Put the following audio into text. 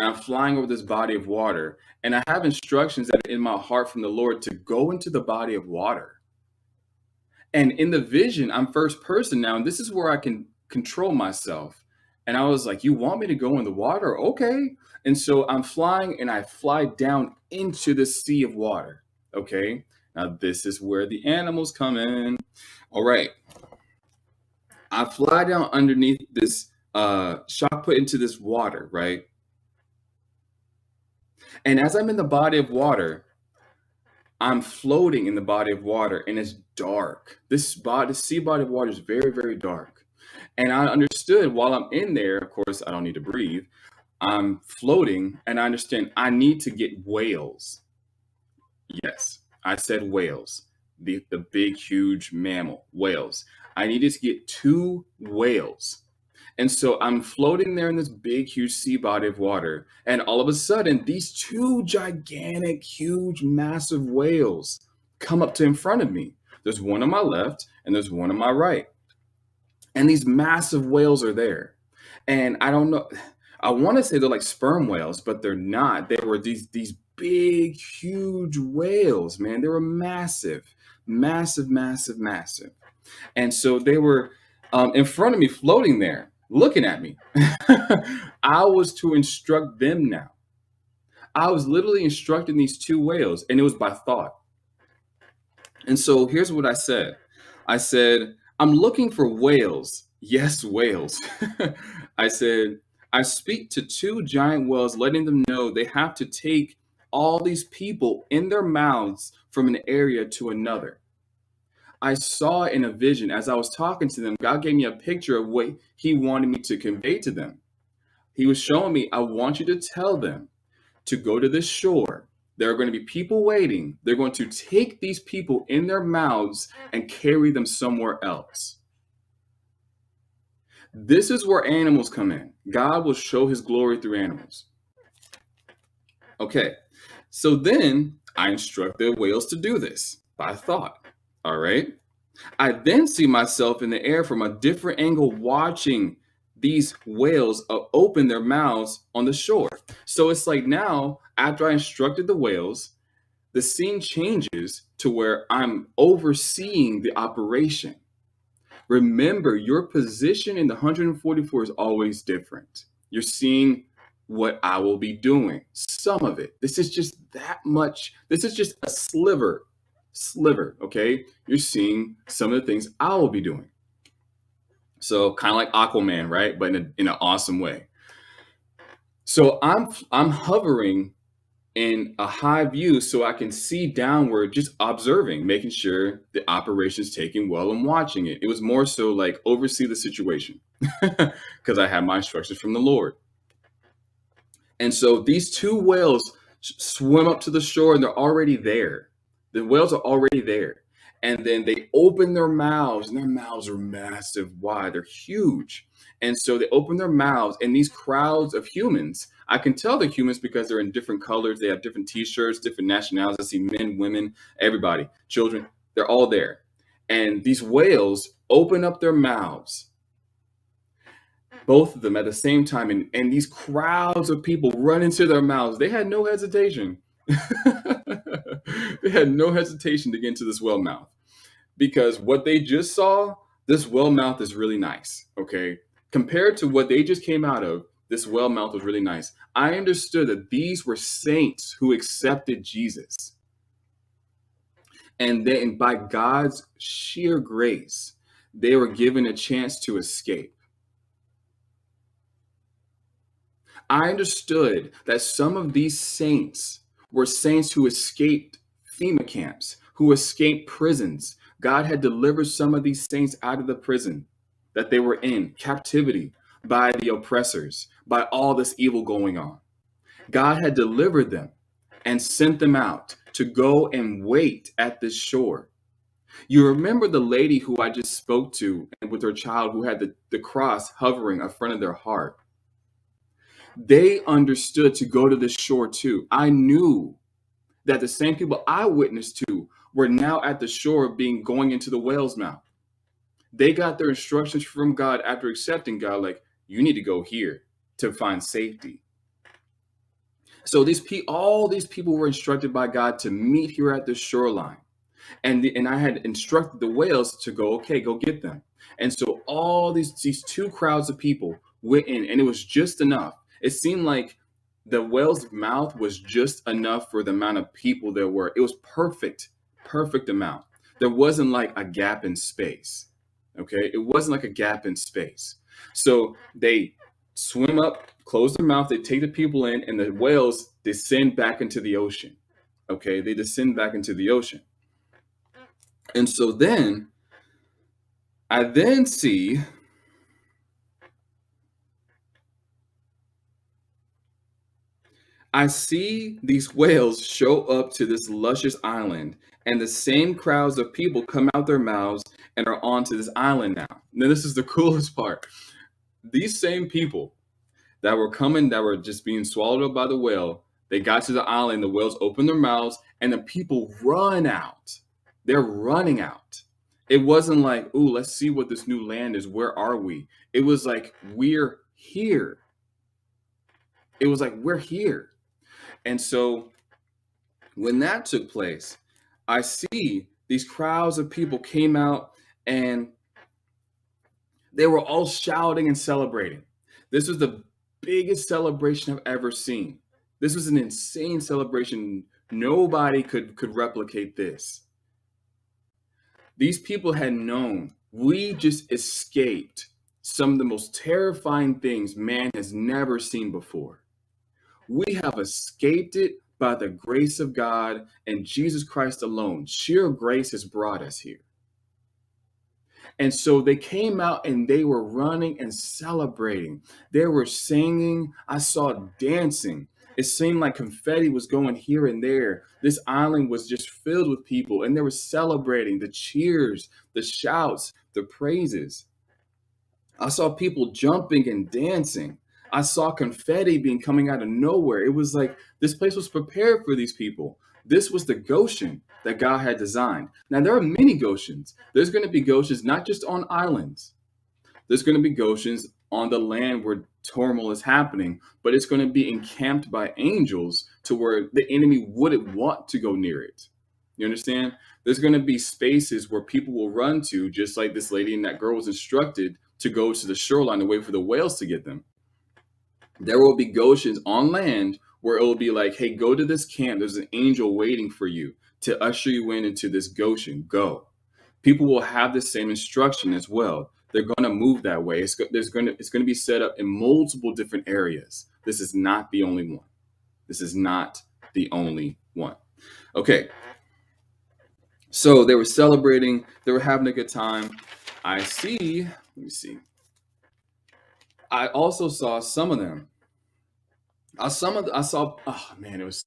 and I'm flying over this body of water, and I have instructions that are in my heart from the Lord to go into the body of water. And in the vision, I'm first person now, and this is where I can control myself. And I was like, "You want me to go in the water? Okay." And so I'm flying, and I fly down into the sea of water. Okay. Now, this is where the animals come in. All right. I fly down underneath this shot put into this water, right? And as I'm in the body of water, I'm floating in the body of water and it's dark. This sea body of water is very, very dark. And I understood while I'm in there, of course, I don't need to breathe. I'm floating and I understand I need to get whales. Yes, I said whales, the big, huge mammal, whales. I needed to get two whales. And so I'm floating there in this big, huge sea body of water. And all of a sudden, these two gigantic, huge, massive whales come up to in front of me. There's one on my left and there's one on my right. And these massive whales are there. And I don't know, I want to say they're like sperm whales, but they're not. They were these big, huge whales, man. They were massive, massive, massive, massive. And so they were in front of me, floating there, looking at me. I was to instruct them now. I was literally instructing these two whales, and it was by thought. And so here's what I said. I said, "I'm looking for whales." Yes, whales. I said, "I speak to two giant whales, letting them know they have to take all these people in their mouths from an area to another." I saw in a vision as I was talking to them, God gave me a picture of what He wanted me to convey to them. He was showing me, "I want you to tell them to go to this shore. There are going to be people waiting. They're going to take these people in their mouths and carry them somewhere else." This is where animals come in. God will show His glory through animals. Okay, so then I instruct the whales to do this by thought. All right. I then see myself in the air from a different angle watching these whales open their mouths on the shore. So it's like now, after I instructed the whales, the scene changes to where I'm overseeing the operation. Remember, your position in the 144 is always different. You're seeing what I will be doing, some of it. This is just that much. This is just a sliver, okay? You're seeing some of the things I will be doing. So kind of like Aquaman, right? But in an awesome way. So I'm hovering in a high view so I can see downward, just observing, making sure the operation is taking well and watching it. It was more so like oversee the situation because I had my instructions from the Lord. And so these two whales swim up to the shore and they're already there. The whales are already there. And then they open their mouths, and their mouths are massive, wide, they're huge. And so they open their mouths, and these crowds of humans, I can tell they're humans because they're in different colors. They have different t-shirts, different nationalities. I see men, women, everybody, children, they're all there. And these whales open up their mouths, both of them at the same time, and these crowds of people run into their mouths. They had no hesitation. They had no hesitation to get into this whale mouth because what they just saw, this whale mouth is really nice. Okay, compared to what they just came out of, this whale mouth was really nice. I understood that these were saints who accepted Jesus, and then by God's sheer grace, they were given a chance to escape. I understood that some of these saints were saints who escaped FEMA camps, who escaped prisons. God had delivered some of these saints out of the prison that they were in, captivity by the oppressors, by all this evil going on. God had delivered them and sent them out to go and wait at this shore. You remember the lady who I just spoke to with her child who had the cross hovering in front of their heart. They understood to go to the shore too. I knew that the same people I witnessed to were now at the shore going into the whale's mouth. They got their instructions from God after accepting God, like, you need to go here to find safety. So all these people were instructed by God to meet here at the shoreline. And I had instructed the whales to go, okay, go get them. And so all these two crowds of people went in, and it was just enough. It seemed like the whale's mouth was just enough for the amount of people there were. It was perfect, perfect amount. There wasn't like a gap in space. Okay, it wasn't like a gap in space. So they swim up, close their mouth, they take the people in, and the whales descend back into the ocean. Okay, they descend back into the ocean. And so then I then see I see these whales show up to this luscious island, and the same crowds of people come out their mouths and are onto this island now. Now this is the coolest part. These same people that were coming, that were just being swallowed up by the whale, they got to the island, the whales open their mouths, and the people run out. They're running out. It wasn't like, ooh, let's see what this new land is. Where are we? It was like, we're here. It was like, we're here. And so when that took place, I see these crowds of people came out and they were all shouting and celebrating. This was the biggest celebration I've ever seen. This was an insane celebration. Nobody could replicate this. These people had known we just escaped some of the most terrifying things man has never seen before. We have escaped it by the grace of God and Jesus Christ alone. Sheer grace has brought us here. And so they came out and they were running and celebrating. They were singing. I saw dancing. It seemed like confetti was going here and there. This island was just filled with people, and they were celebrating the cheers, the shouts, the praises. I saw people jumping and dancing. I saw confetti being coming out of nowhere. It was like this place was prepared for these people. This was the Goshen that God had designed. Now, there are many Goshens. There's going to be Goshens not just on islands, there's going to be Goshens on the land where turmoil is happening, but it's going to be encamped by angels to where the enemy wouldn't want to go near it. You understand? There's going to be spaces where people will run to, just like this lady and that girl was instructed to go to the shoreline to wait for the whales to get them. There will be Goshens on land where it will be like, hey, go to this camp. There's an angel waiting for you to usher you into this Goshen. Go. People will have the same instruction as well. They're going to move that way. It's going to be set up in multiple different areas. This is not the only one. This is not the only one. Okay. So they were celebrating. They were having a good time. Let me see. I also saw some of them. I saw, oh man, it was